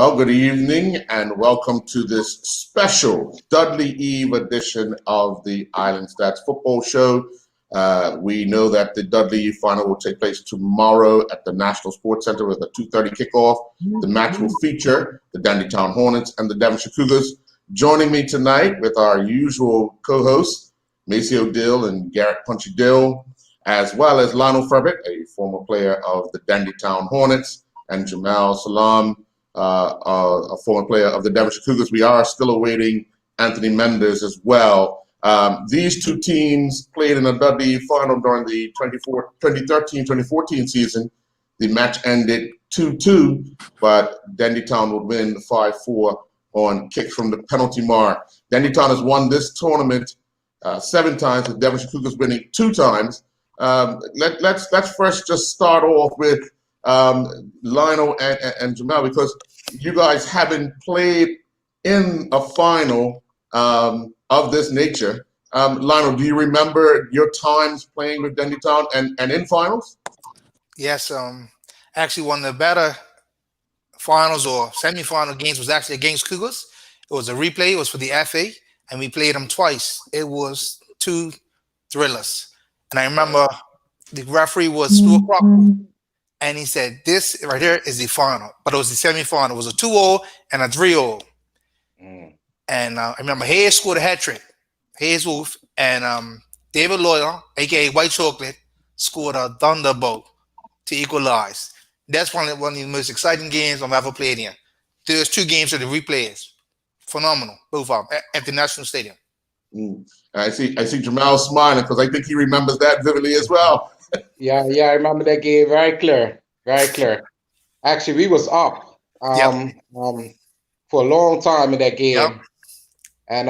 Well, good evening and welcome to this special Dudley Eve edition of the Island Stats Football Show. We know that the Dudley Eve final will take place tomorrow at the National Sports Center with a 2:30 kickoff. The match will feature the Dandytown Hornets and the Devonshire Cougars. Joining me tonight with our usual co-hosts, Maceo Dill and Garrett Punchy Dill, as well as Lionel Furbitt, a former player of the Dandytown Hornets, and Jamal Salam, a former player of the Devonshire Cougars. We are still awaiting Anthony Mendes as well. These two teams played in a Dudley final during the 2013-2014 season. The match ended 2-2, but Dandytown would win 5-4 on kicks from the penalty mark. Dandytown has won this tournament 7 times, with Devonshire Cougars winning 2 times. Let's first just start off with Lionel and Jamal, because you guys haven't played in a final of this nature. Lionel, do you remember your times playing with Dandytown and in finals? Yes, actually one of the better finals or semi-final games was actually against Cougars. It was a replay. It was for the FA, and we played them twice. It was 2 thrillers. And I remember the referee was Stuart Crocker, and he said, this right here is the final. But it was the semi-final. It was a 2-0 and a 3-0. And I remember Hayes scored a hat trick. Hayes Wolf and David Loyal, a.k.a. White Chocolate, scored a thunderbolt to equalize. That's one of the most exciting games I've ever played in. There's 2 games of the replays. Phenomenal, both of them, at the National Stadium. I see Jamal smiling because I think he remembers that vividly as well. Yeah, I remember that game very clear. Actually, we was up for a long time in that game. And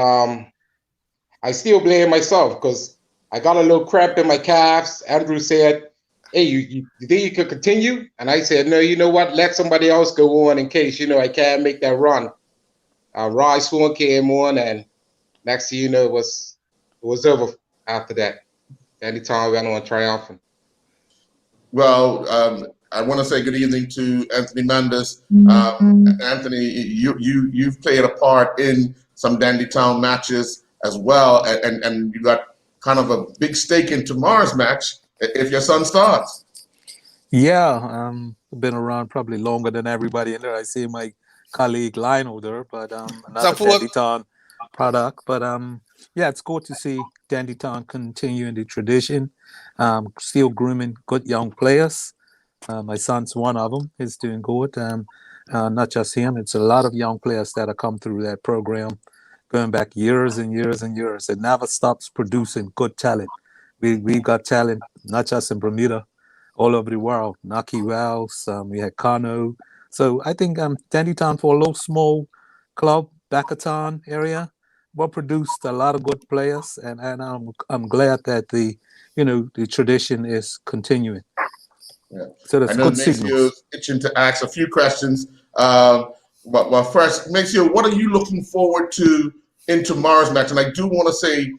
I still blame myself because I got a little cramp in my calves. Andrew said, hey, you think you could continue? And I said, no, you know what? Let somebody else go on in case, I can't make that run. Rye Swan came on, and next thing you know, it was over after that. Anytime we went on triumphant. Well, I want to say good evening to Anthony Mendes. Anthony, you've played a part in some Dandytown matches as well, and you got kind of a big stake in tomorrow's match if your son starts. Yeah, I've been around probably longer than everybody in there. I see my colleague Lionel there, but another Dandytown product. But yeah, it's good to see Dandytown continuing the tradition, still grooming good young players. My son's one of them. He's doing good. Not just him. It's a lot of young players that have come through that program, going back years and years and years. It never stops producing good talent. We got talent, not just in Bermuda, all over the world. Naki Wells, we had Kano. So I think Dandytown, for a little small club, Bakaton area, produced a lot of good players, and I'm glad that the tradition is continuing. Yeah. So that's good signals. Maceo's itching to ask a few questions. But first, Maceo, what are you looking forward to in tomorrow's match? And I do want to say,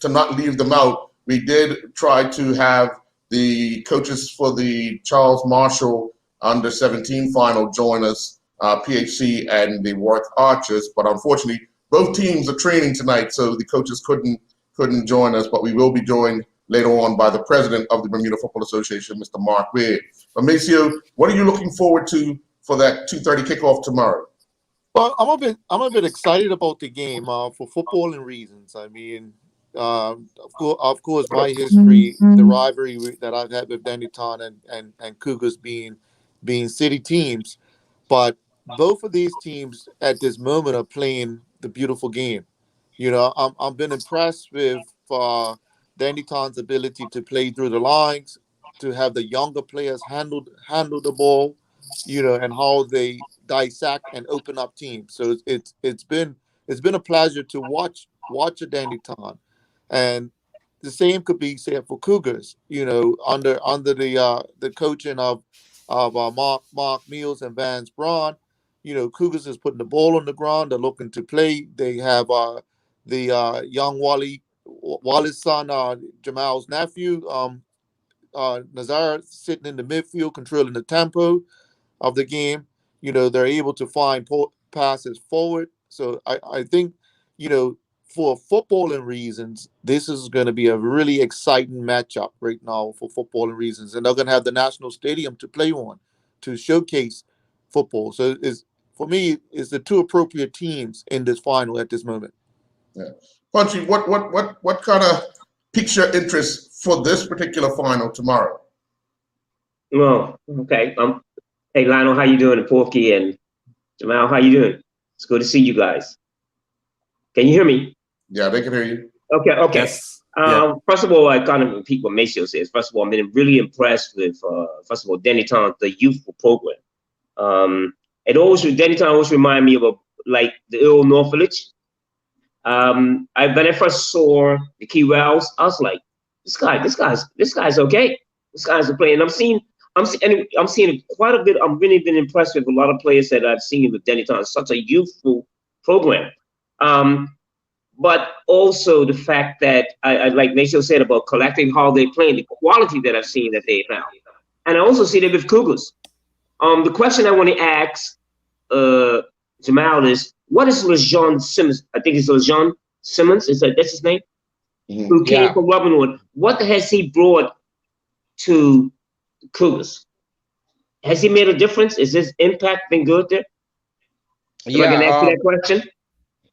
to not leave them out, we did try to have the coaches for the Charles Marshall under-17 final join us, PHC and the Warwick Archers, but unfortunately, both teams are training tonight, so the coaches couldn't join us, but we will be joined later on by the president of the Bermuda Football Association, Mr. Mark Weir. But Maceo, what are you looking forward to for that 2:30 kickoff tomorrow? Well, I'm a bit excited about the game for footballing reasons. I mean, of course, my history, the rivalry that I've had with Dandytown and Cougars being city teams, but both of these teams at this moment are playing the beautiful game. I've been impressed with Dandytown's ability to play through the lines, to have the younger players handle the ball, and how they dissect and open up teams. So it's been a pleasure to watch a Dandytown, and the same could be said for Cougars. Under the coaching of Mark Mills and Vance Braun, Cougars is putting the ball on the ground. They're looking to play. They have the young Wally's son, Jamal's nephew, Nazar, sitting in the midfield, controlling the tempo of the game. they're able to find passes forward. So I think, for footballing reasons, this is going to be a really exciting matchup right now for footballing reasons. And they're going to have the National Stadium to play on to showcase football. So for me, it's the two appropriate teams in this final at this moment. Yeah. Punchy, what kind of piques your interest for this particular final tomorrow? Well, okay. Hey, Lionel, how you doing? And Porky and Jamal, how you doing? It's good to see you guys. Can you hear me? Yeah, they can hear you. Okay. Yes. First of all, I kind of repeat what Maceo says. First of all, I've been really impressed with, first of all, Dennytown, the youthful program. Dennytown always remind me of like the old North Village. When I first saw the Key Wells, I was like, this guy's okay. This guy's a player, and I'm seeing quite a bit. I've really been impressed with a lot of players that I've seen with Dennytown. It's such a youthful program. But also the fact that I like Maceo said about collecting how they play, the quality that I've seen that they found. And I also see that with Cougars. The question I want to ask Jamal is, what is LeJean Simmons? I think it's LeJean Simmons. That's his name? Mm-hmm. Who came from Robinwood. What has he brought to Cougars? Has he made a difference? Is his impact been good there? Am I gonna ask you that question?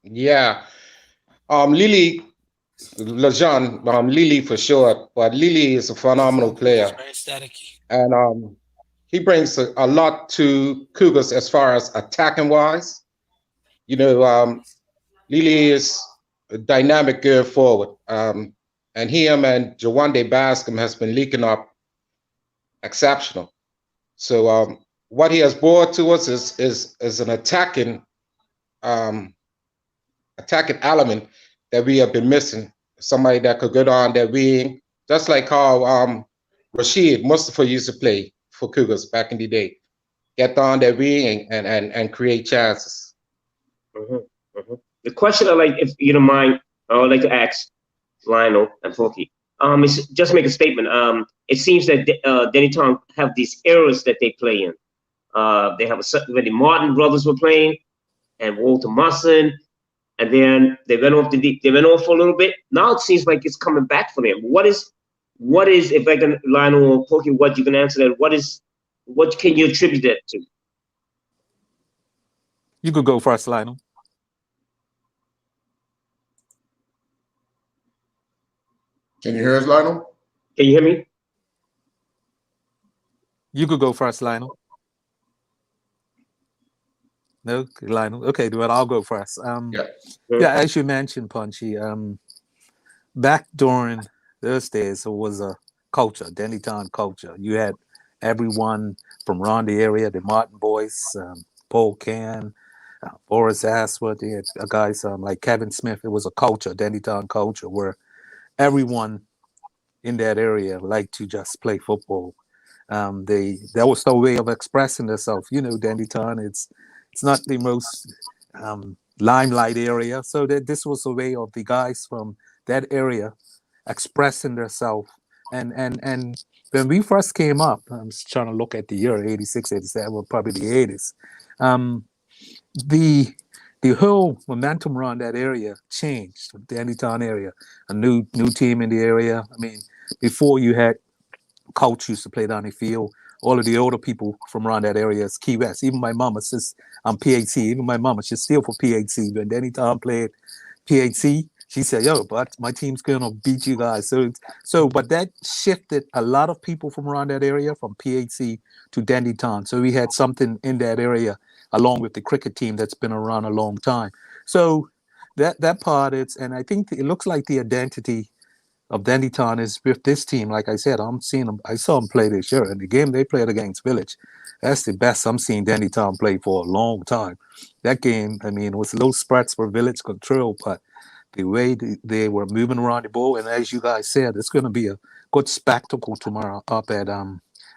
Yeah. Lily for short, but Lily is a phenomenal player. Very staticky. And he brings a lot to Cougars as far as attacking wise. Lily is a dynamic girl forward. And him and Jawande Bascom has been leaking up exceptional. So what he has brought to us is an attacking element that we have been missing. Somebody that could go on their wing, just like how Rashid Mustafa used to play for Cougars back in the day. Get on their wing and create chances. Mm-hmm, mm-hmm. The question if you don't mind, I would like to ask Lionel and Forky. Is just make a statement. It seems that Dennytown have these eras that they play in. They have a certain when the Martin brothers were playing, and Walter Musson, and then they went off for a little bit. Now it seems like it's coming back for them. What is if I can, Lionel or Porky, what you can answer that? What can you attribute that to? You could go first, Lionel. Can you hear us, Lionel? Can you hear me? You could go first, Lionel. No, Lionel. Okay, well, I'll go first. Yeah, as you mentioned, Punchy, back during those days, it was a culture, Dennytown culture. You had everyone from around the area, the Martin boys, Paul Can, Boris Asworth, they had guys like Kevin Smith. It was a culture, Dennytown culture, where everyone in that area liked to just play football. That was their way of expressing themselves. Dennytown, it's not the most limelight area, so this was a way of the guys from that area expressing themselves. And when we first came up, I'm just trying to look at the year 86, 87, or probably the 80s. The whole momentum around that area changed. The Dennytown area, a new team in the area. I mean, before you had Coach used to play down the field. All of the older people from around that area is Key West. Even my mama says I'm PHC. Even my mama, she's still for PHC. When Dennytown played PHC, she said, "Yo, but my team's gonna beat you guys." But that shifted a lot of people from around that area from PHC to Dennytown. So we had something in that area, along with the cricket team that's been around a long time. So that part, and I think it looks like the identity of Dennytown is with this team. Like I said, I saw them play this year, and the game they played against Village, that's the best I'm seeing Dennytown play for a long time. That game, I mean, it was little spurts for Village control, but the way they were moving around the ball, and as you guys said, it's going to be a good spectacle tomorrow up at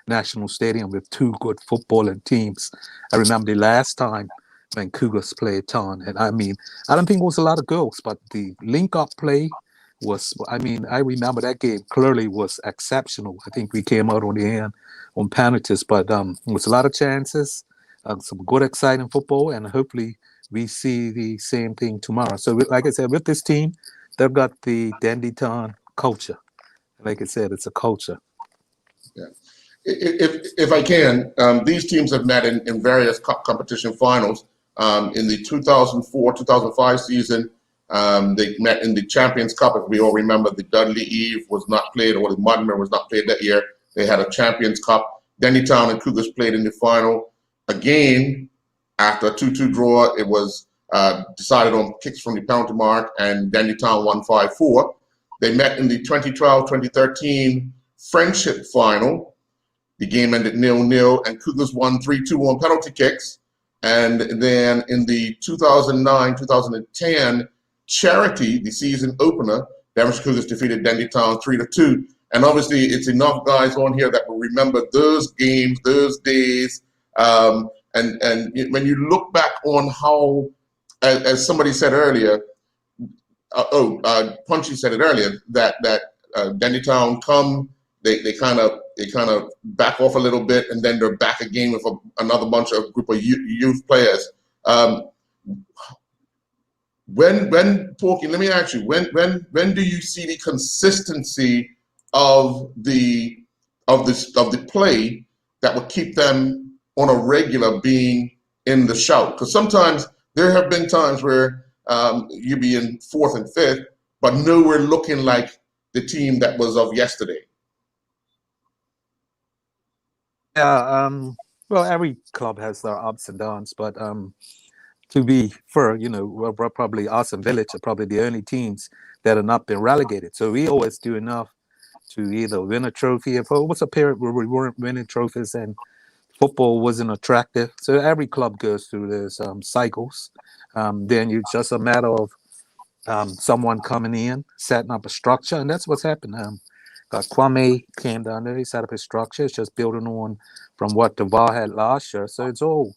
National Stadium with two good footballing teams. I remember the last time when Cougars played Town, and I mean, I don't think it was a lot of goals, but the link-up play was, I mean, I remember that game clearly was exceptional. I think we came out on the end on penalties, but it was a lot of chances, some good, exciting football, and hopefully we see the same thing tomorrow. So, like I said, with this team, they've got the Dandytown culture. Like I said, it's a culture. Yeah. If I can, these teams have met in various cup competition finals. In the 2004-2005 season, they met in the Champions Cup. If we all remember, the Dudley Eve was not played, or the Mudmer was not played that year. They had a Champions Cup. Dandytown and Cougars played in the final. Again, after a 2-2 draw, it was decided on kicks from the penalty mark, and Dandytown won 5-4. They met in the 2012-2013 Friendship Final. The game ended 0-0, and Cougars won 3-2 on penalty kicks. And then in the 2009-2010 Charity, the season opener, Devonshire Cougars defeated Dandytown 3-2. And obviously, it's enough guys on here that will remember those games, those days. And when you look back on how, as somebody said earlier, Punchy said it earlier, that Dandytown come, they kind of back off a little bit, and then they're back again with another group of youth players. Porky, let me ask you, when do you see the consistency of the play that would keep them on a regular being in the shout? Because sometimes there have been times where you be in 4th and 5th, but nowhere looking like the team that was of yesterday. Yeah, well, every club has their ups and downs, but to be fair, we're probably Awesome Village are probably the only teams that have not been relegated. So we always do enough to either win a trophy. If it was a period where we weren't winning trophies and football wasn't attractive, so every club goes through those cycles. Then it's just a matter of someone coming in, setting up a structure, and that's what's happened. Kwame came down there, he set up his structure. It's just building on from what Duval had last year. So it's all,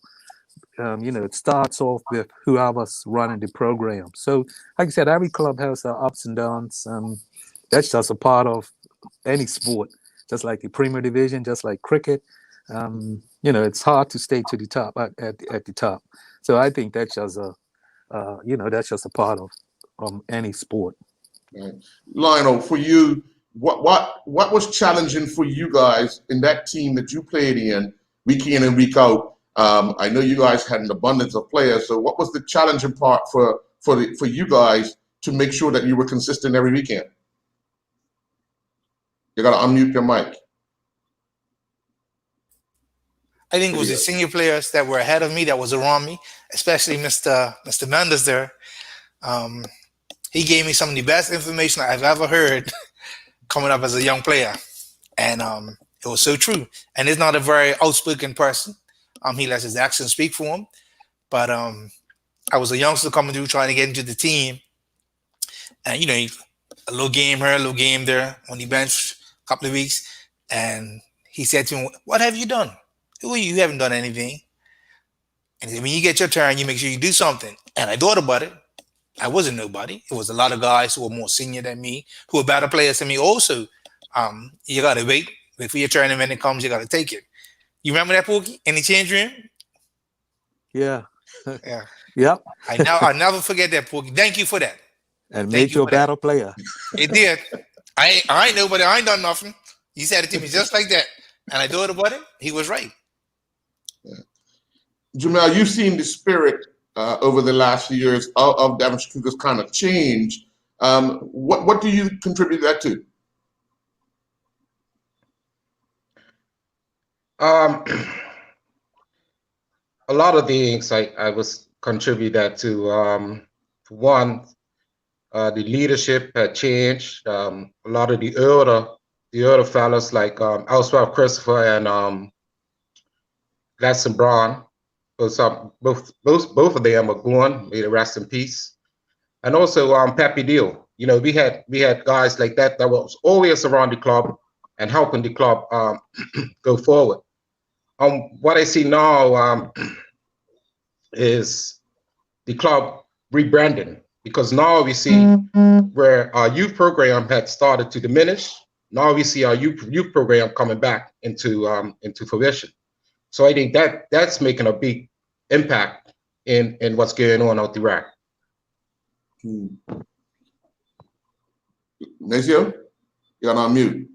it starts off with whoever's running the program. So, like I said, every club has their ups and downs. That's just a part of any sport, just like the Premier Division, just like cricket. It's hard to stay to the top at the top. So I think that's just that's just a part of any sport. Right. Lionel, for you, what was challenging for you guys in that team that you played in week in and week out? I know you guys had an abundance of players, so what was the challenging part for you guys to make sure that you were consistent every weekend? You got to unmute your mic. I think it was the senior players that were ahead of me that was around me, especially Mr. Mendes there. He gave me some of the best information I've ever heard coming up as a young player. And it was so true. And he's not a very outspoken person. He lets his actions speak for him. But I was a youngster coming through trying to get into the team. And, a little game here, a little game there on the bench a couple of weeks. And he said to him, "What have you done? Who are you? You haven't done anything." And he said, "When you get your turn, you make sure you do something." And I thought about it. I wasn't nobody. It was a lot of guys who were more senior than me, who were better players than me also. You got to wait for your turn, and when it comes, you got to take it. You remember that, Pookie, in the change room? Yeah. Yeah. Yep. I'll never forget that, Pookie. Thank you for that. And made you a better player. It did. I ain't nobody. I ain't done nothing. He said it to me just like that. And I thought about it. He was right. Yeah. Jamel, you've seen the spirit over the last few years of Devonshire Cougars kind of change. What do you contribute that to? A lot of things I was contribute that to. One, the leadership had changed. A lot of the older fellas like Elsworth Christopher and Gladson Braun, both of them are gone. May they rest in peace. And also Pepe Deal. We had guys like that was always around the club and helping the club go forward. What I see now is the club rebranding, because now we see where our youth program had started to diminish. Now we see our youth program coming back into fruition. So I think that's making a big impact in what's going on out the rack. Nazio, you're on mute.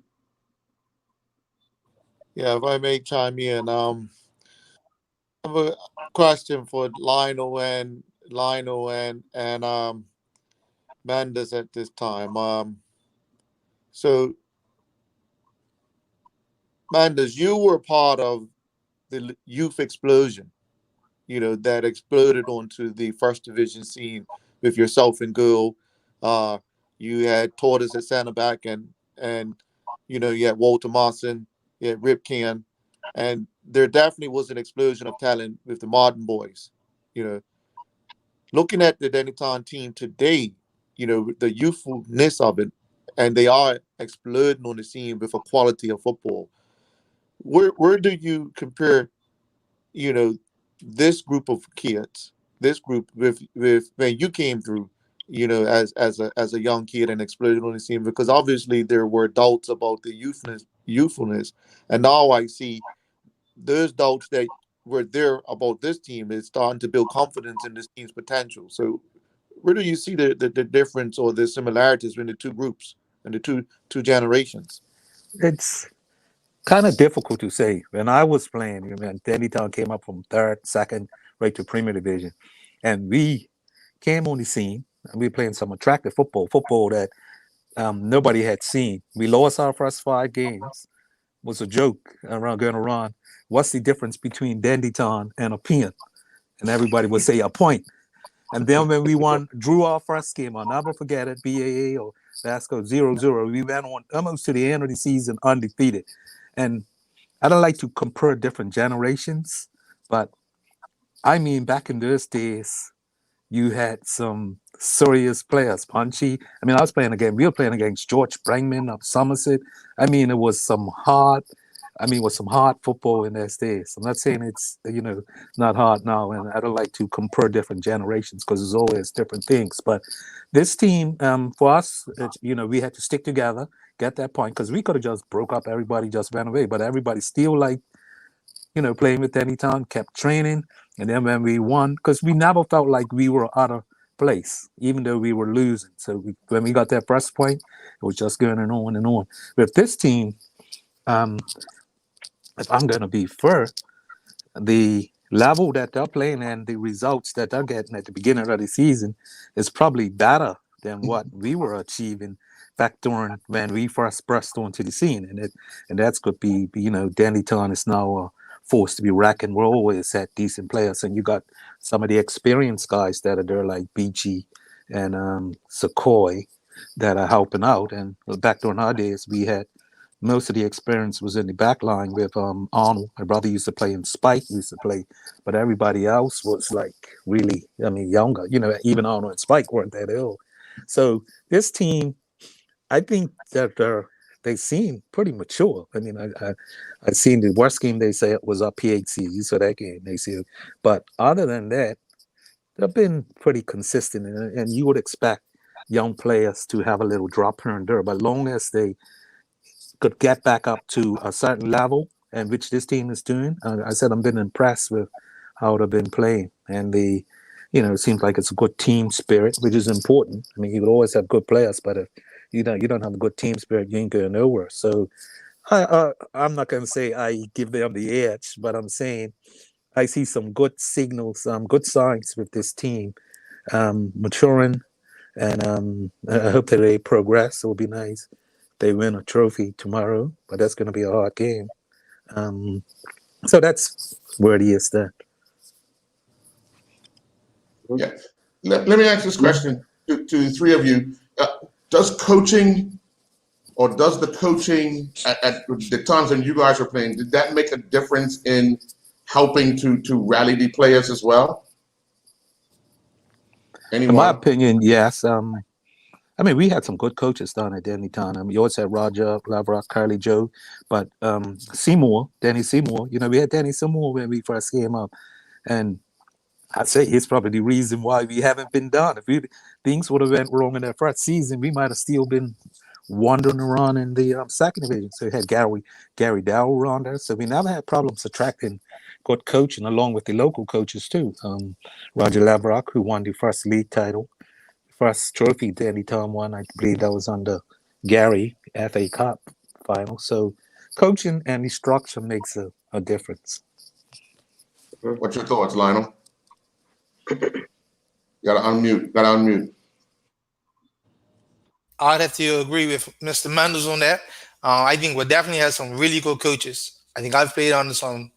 Yeah, if I may chime in, I have a question for Lionel and Manders at this time. So Manders, you were part of the youth explosion, that exploded onto the first division scene with yourself and Girl. You had Tortoise at center back, and you had Walter Marson, you had Rip Ken, and there definitely was an explosion of talent with the Martin boys. Looking at the Dennytown team today, the youthfulness of it, and they are exploding on the scene with a quality of football. Where do you compare, this group of kids, this group with when you came through, as a young kid and exploded on the scene? Because obviously there were doubts about the youthfulness, and now I see those doubts that were there about this team is starting to build confidence in this team's potential. So where do you see the difference or the similarities between the two groups and the two generations? It's kind of difficult to say. When I was playing, Dennytown came up from third, second, right to Premier Division, and we came on the scene and we were playing some attractive football that nobody had seen. We lost our first 5 games. It was a joke going around. What's the difference between Dennytown and a Peon? And everybody would say a point. And then when we drew our first game, I'll never forget it, BAA or Vasco 0-0. We went on almost to the end of the season undefeated. And I don't like to compare different generations, but I mean, back in those days, you had some serious players, Punchy. I mean, we were playing against George Brangman of Somerset. I mean, it was some hard football in those days. I'm not saying it's, not hard now, and I don't like to compare different generations because there's always different things. But this team, for us, we had to stick together, get that point, because we could have just broke up, everybody just ran away, but everybody still liked, playing with Dennytown, kept training. And then when we won, because we never felt like we were out of place, even though we were losing. So when we got that first point, it was just going on and on. With this team, if I'm going to be fair, the level that they're playing and the results that they're getting at the beginning of the season is probably better than what we were achieving back during when we first burst onto the scene. And that's could be, Dennytown is now forced to be reckoned. We're always had decent players, and you got some of the experienced guys that are there like BG and Sequoia that are helping out. And back during our days, we had most of the experience was in the back line with Arnold. My brother used to play, and Spike used to play, but everybody else was like really, younger. Even Arnold and Spike weren't that old. So this team, I think that they seem pretty mature. I mean, I've seen the worst game they say it was our PHC. You saw that game, they see. But other than that, they've been pretty consistent, and you would expect young players to have a little drop here and there, but long as they could get back up to a certain level, and which this team is doing. I said I've been impressed with how they've been playing, and it seems like it's a good team spirit, which is important. I mean, you would always have good players, but if you don't have a good team spirit, you ain't going nowhere. So I'm not going to say I give them the edge, but I'm saying I see some good signals, good signs with this team maturing, and I hope that they progress. It will be nice. They win a trophy tomorrow, but that's going to be a hard game. So that's where it is there. Yeah. Let me ask this question to the three of you. Does the coaching at the times when you guys are playing, did that make a difference in helping to rally the players as well? Anyone? In my opinion, yes. I mean, we had some good coaches down at Dennytown. You always had Roger, Lavrock, Carly Joe, but Danny Seymour, we had Danny Seymour when we first came up. And I'd say he's probably the reason why we haven't been done. If things would have went wrong in that first season, we might have still been wandering around in the second division. So you had Gary Dowell around there. So we never had problems attracting good coaching along with the local coaches too. Roger Lavrock, who won the first league title, first trophy Danny Tom won, I believe that was under Gary, FA Cup final. So coaching and the structure makes a difference. What's your thoughts, Lionel? Gotta unmute. I'd have to agree with Mr. Mandels on that. I think we definitely have some really good coaches. I think I've played under some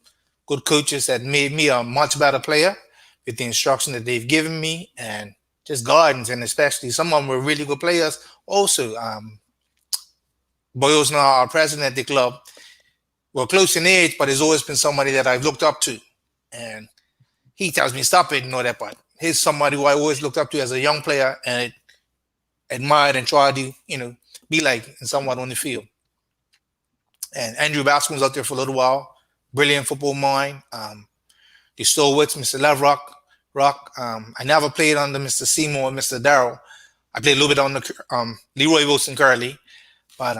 good coaches that made me a much better player with the instruction that they've given me and just guidance, and especially some of them were really good players. Also, Boyles now, our president at the club, we're close in age, but there's always been somebody that I've looked up to. And he tells me, stop it, that part. He's somebody who I always looked up to as a young player and admired and tried to, be like somewhat on the field. And Andrew Bascom was out there for a little while. Brilliant football mind. The stalwarts, Mr. Lavrock. I never played under Mr. Seymour and Mr. Darrell. I played a little bit on the Leroy Wilson Curley. But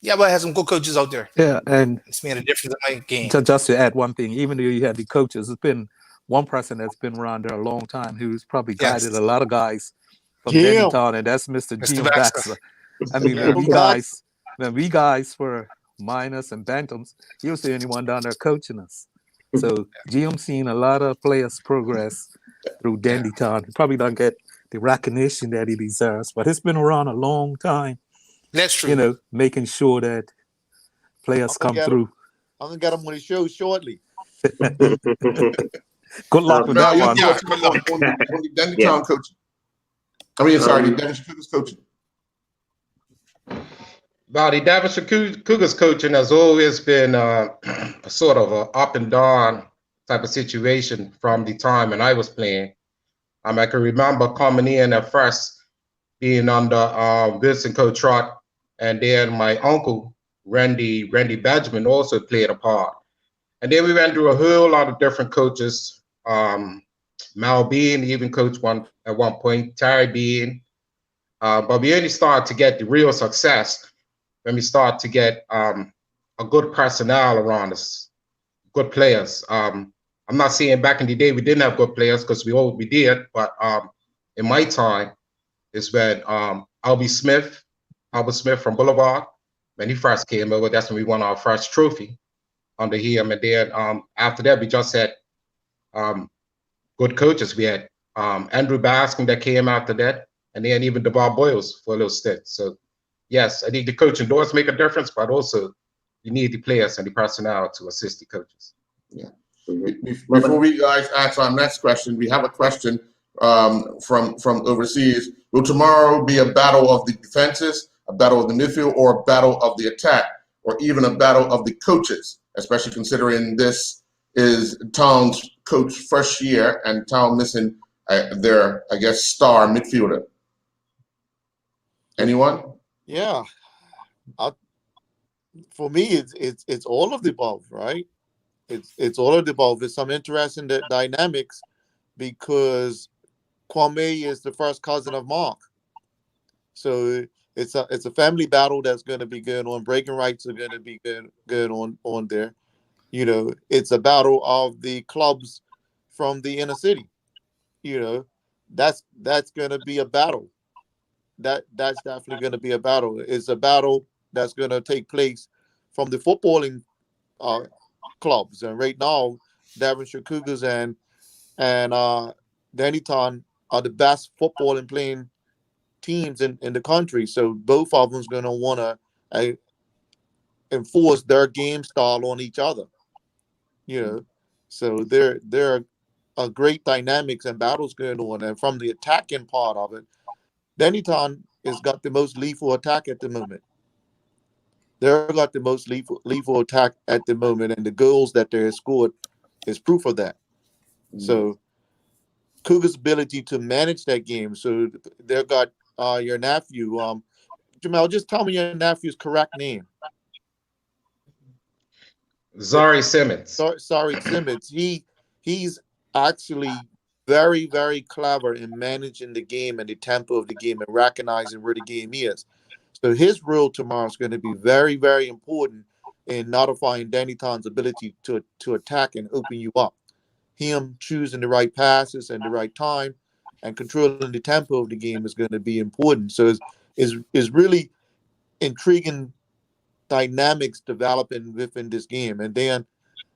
but I had some good coaches out there. Yeah, and it's made a difference in my game. Just to add one thing, even though you had the coaches, there's been one person that's been around there a long time who's probably guided a lot of guys from Dennytown, and that's Mr. Jim Baxter. I mean, when we guys were minors and bantams, he was the only one down there coaching us. So Jim seen a lot of players progress through Dennytown. He probably don't get the recognition that he deserves, but he's been around a long time. That's true. Making sure that players come through. I'm gonna get him on the show shortly. Good luck with that one. The Dennytown coaching. The Devonshire Cougars coaching. Well, the Devonshire Cougars coaching has always been a sort of a up and down type of situation from the time when I was playing. I can remember coming in at first, being under Wilson Coach Trott, and then my uncle, Randy Benjamin, also played a part. And then we went through a whole lot of different coaches. Mal Bean even coached at one point, Terry Bean. But we only started to get the real success when we started to get a good personnel around us, good players. I'm not saying back in the day we didn't have good players, because we did, but in my time is when Albert Smith from Boulevard, when he first came over, that's when we won our first trophy under him. And then after that, we just had good coaches. We had Andrew Bascom that came after that, and then even DeVar Boyles for a little stint. So yes, I think the coaching does make a difference, but also you need the players and the personnel to assist the coaches. Yeah. Before we guys ask our next question, we have a question from overseas. Will tomorrow be a battle of the defenses, a battle of the midfield, or a battle of the attack, or even a battle of the coaches, especially considering this is Town's coach first year and Town missing their, star midfielder? Anyone? Yeah. For me, it's all of the above, right? It's all of the above. There's some interesting dynamics because Kwame is the first cousin of Mark. So it's a family battle that's going to be going on. Breaking rights are going to be good on there. It's a battle of the clubs from the inner city. That's going to be a battle. That's definitely going to be a battle. It's a battle that's going to take place from the footballing clubs. And right now, Devonshire Cougars and Dennytown are the best footballing playing teams in the country. So both of them's going to want to enforce their game style on each other. So there are great dynamics and battles going on. And from the attacking part of it, Dennytown has got the most lethal attack at the moment. They've got the most lethal attack at the moment, and the goals that they have scored is proof of that. So Cougars' ability to manage that game. So they've got your nephew. Jamal, just tell me your nephew's correct name. Zari Simmons. Sorry, Simmons. He's actually very, very clever in managing the game and the tempo of the game and recognizing where the game is. So his role tomorrow is going to be very, very important in notifying Danny Tan's ability to attack and open you up. Him choosing the right passes and the right time and controlling the tempo of the game is going to be important. So it's really intriguing dynamics developing within this game. And then,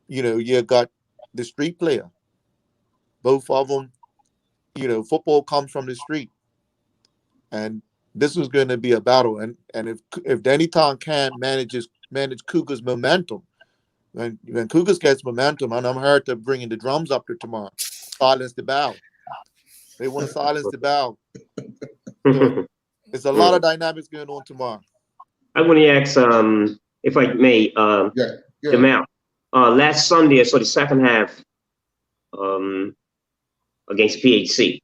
you got the street player. Both of them, football comes from the street. And this is going to be a battle. And if Danny Tan can manage Cougars' momentum, when Cougars gets momentum, and I'm heard to bringing the drums up there tomorrow, silence the bow. They want to silence the bow. So there's a lot of dynamics going on tomorrow. I want to ask, if I may, Jamal. Last Sunday, I saw the second half against PHC.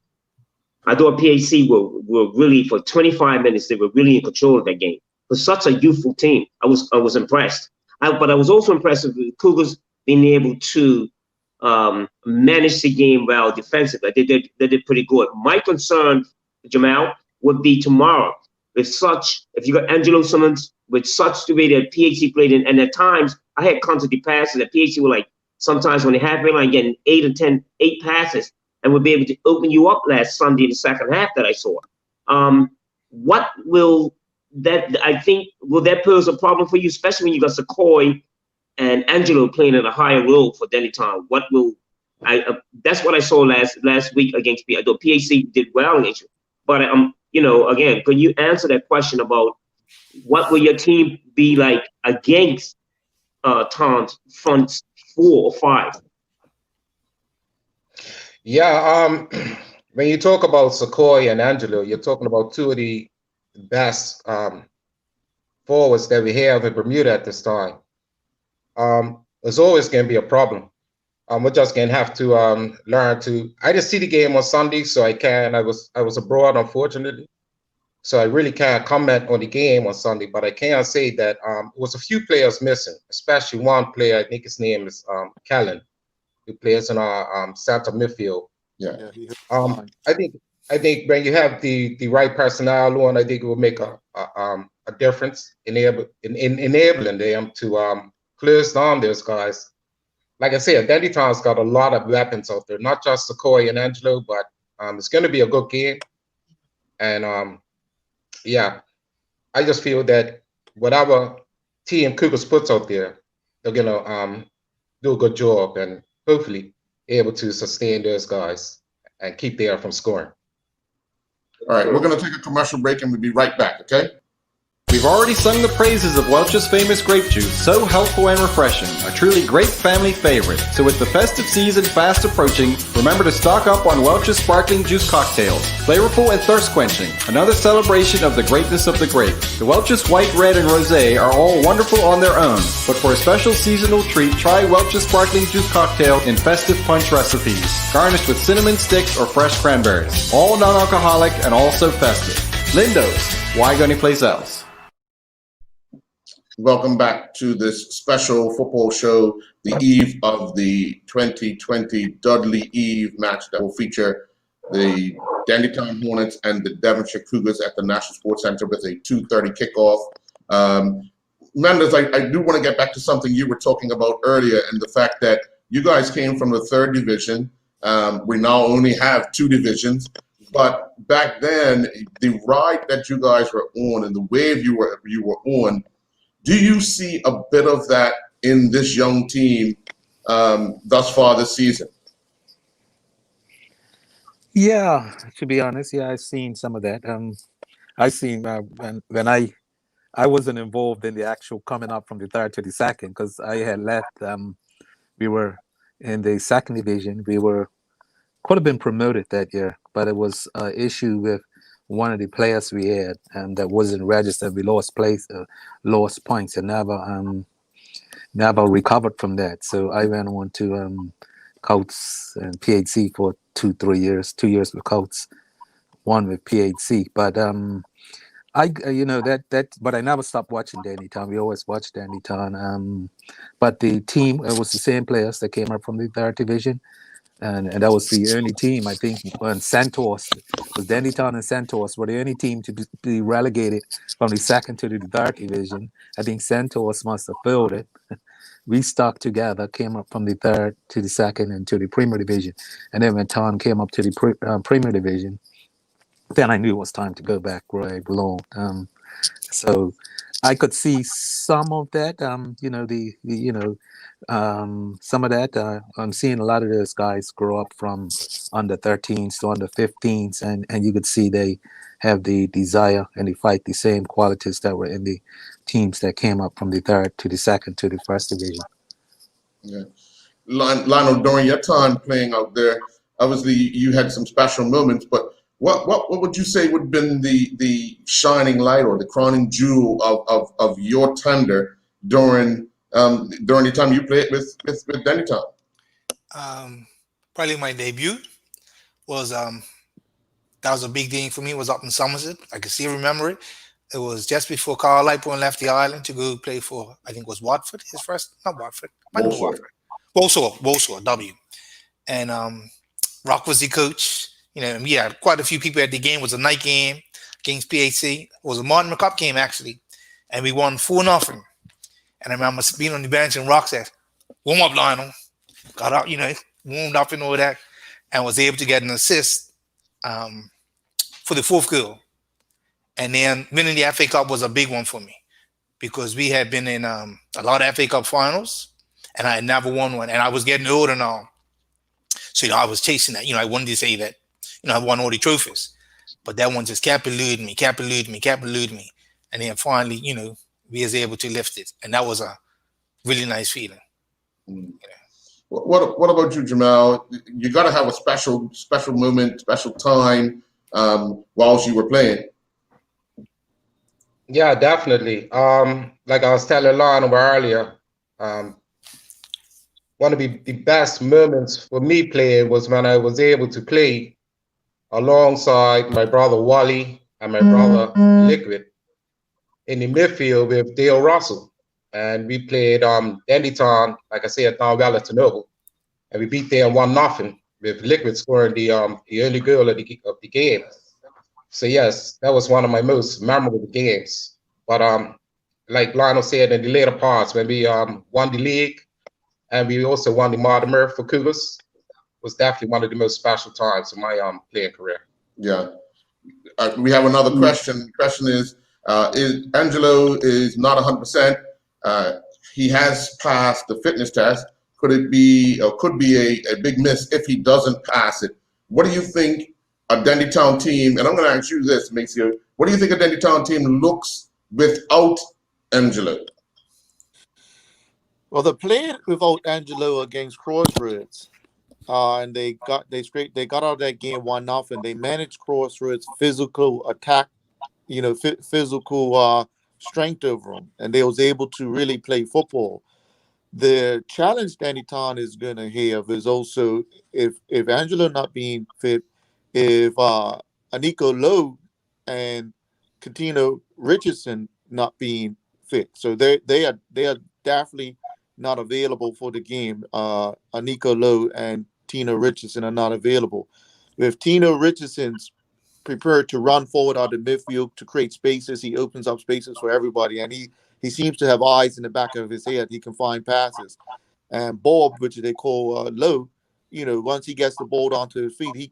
I thought PHC were really, for 25 minutes, they were really in control of that game. For such a youthful team, I was impressed. But I was also impressed with the Cougars being able to manage the game well defensively. They did pretty good. My concern, Jamal, would be tomorrow. If you got Angelo Simmons with such the way that PHC played, and at times I had counted passes that PHC were like, sometimes when they halfway line getting 8 passes, and would be able to open you up last Sunday in the second half that I saw. What will that pose a problem for you, especially when you got Sequoia and Angelo playing at a higher role for Danny Tan? That's what I saw last week against PHC. I thought PHC did well against you. But again, can you answer that question about what will your team be like against Tan's front 4 or 5? Yeah, when you talk about Sequoia and Angelo, you're talking about two of the best forwards that we have in Bermuda at this time. There's always going to be a problem. We're just going to have to learn to. I didn't see the game on Sunday, so I was abroad, unfortunately, so I really can't comment on the game on Sunday. But I can say that it was a few players missing, especially one player. I think his name is Callan, who plays in our center midfield. Yeah. I think when you have the right personnel on, I think it will make a difference, enabling them to close down those guys. Like I said, Danny Tan's got a lot of weapons out there, not just Sequoia and Angelo, but it's going to be a good game. And I just feel that whatever team Cougars puts out there, they're going to do a good job and hopefully able to sustain those guys and keep them from scoring. All right, we're going to take a commercial break and we'll be right back, okay? We've already sung the praises of Welch's famous grape juice, so healthful and refreshing, a truly great family favorite. So with the festive season fast approaching, remember to stock up on Welch's sparkling juice cocktails, flavorful and thirst-quenching, another celebration of the greatness of the grape. The Welch's White, Red, and Rosé are all wonderful on their own, but for a special seasonal treat, try Welch's sparkling juice cocktail in festive punch recipes, garnished with cinnamon sticks or fresh cranberries. All non-alcoholic and also festive. Lindo's, why go anyplace else? Welcome back to this special football show, the eve of the 2020 Dudley Eve match that will feature the Dandy Town Hornets and the Devonshire Cougars at the National Sports Center with a 2:30 kickoff. Mendes, I do want to get back to something you were talking about earlier, and the fact that you guys came from the 3rd division. We now only have 2 divisions, but back then, the ride that you guys were on and the wave you were on, do you see a bit of that in this young team thus far this season? Yeah, to be honest, I've seen some of that. I seen when I wasn't involved in the actual coming up from the 3rd to the 2nd because I had left. We were in the 2nd division. We could have been promoted that year, but it was an issue with one of the players we had that wasn't registered. We lost points and never recovered from that. So I went on to Coates and PHC for 2-3 years, 2 years with Coates, 1 with PHC. But but I never stopped watching Danny Town. We always watched Danny Town. But the team, it was the same players that came up from the 3rd division. and that was the only team, I think, when Santos was Dandytown and Santos were the only team to be relegated from the second to the third division. I think Santos must have filled it. We stuck together, came up from the third to the second and to the Premier Division, and then when Town came up to the Premier Division, then I knew it was time to go back where I belonged. So I could see some of that, some of that. I'm seeing a lot of those guys grow up from under 13s to under 15s, and you could see they have the desire and they fight the same qualities that were in the teams that came up from the third to the second to the first division. Yeah. Lionel, during your time playing out there, obviously you had some special moments, but what would you say would have been the shining light or the crowning jewel of your tender during the time you played with Dandytown? Probably my debut was that was a big thing for me. It was up in Somerset. I can still remember it. It was just before Carl Lightbourne left the island to go play for, I think it was Watford, his first, not Watford, Walsall, W. And Rock was the coach. You know, we had quite a few people at the game. It was a night game against PHC. It was a Mortimer Cup game, actually. And we won 4-0. And I remember being on the bench and Rock said, "Warm up, Lionel." Got out, warmed up and all that, and was able to get an assist for the fourth goal. And then winning the FA Cup was a big one for me because we had been in a lot of FA Cup finals, and I had never won one. And I was getting older now. So, I was chasing that. I wanted to say that, I won all the trophies. But that one just kept eluding me. And then finally, we was able to lift it. And that was a really nice feeling. Mm. What about you, Jamal? You got to have a special moment, special time whilst you were playing. Yeah, definitely. Like I was telling Lionel earlier, one of the best moments for me playing was when I was able to play alongside my brother Wally and my brother Liquid in the midfield with Dale Russell. And we played Dandytown, like I said, down Wellington Oval. And we beat them 1-0 with Liquid scoring the only goal of the game. So yes, that was one of my most memorable games. But like Lionel said in the later parts, when we won the league and we also won the Mortimer for Cougars, was definitely one of the most special times of my playing career. Yeah. We have another question. The question is Angelo is not 100%. He has passed the fitness test. Could it be, or could be a big miss if he doesn't pass it? What do you think a Dandytown team, and I'm going to ask you this, Maceo, what do you think a Dandytown team looks without Angelo? Well, they played without Angelo against Crossroads, and they got out of that game 1-0. They managed Crossroads' physical attack, physical strength over them, and they was able to really play football. The challenge Dandytown is going to have is also if Angelo not being fit, if Aniko Lowe and Katina Richardson not being fit, so they are definitely not available for the game. Aniko Lowe and Tina Richardson are not available. If Tina Richardson's prepared to run forward out of midfield to create spaces, he opens up spaces for everybody, and he seems to have eyes in the back of his head. He can find passes. And Bob, which they call Lowe, once he gets the ball onto his feet, he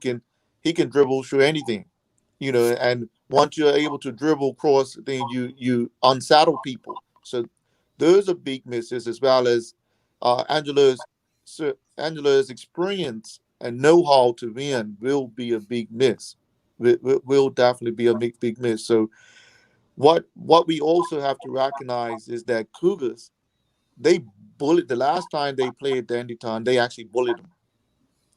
can dribble through anything, and once you're able to dribble across, then you unsaddle people. So those are big misses, as well as Angela's experience and know-how to win will be a big miss. Will definitely be a big miss. So what we also have to recognize is that Cougars, they bullied the last time they played Dandytown, they actually bullied them.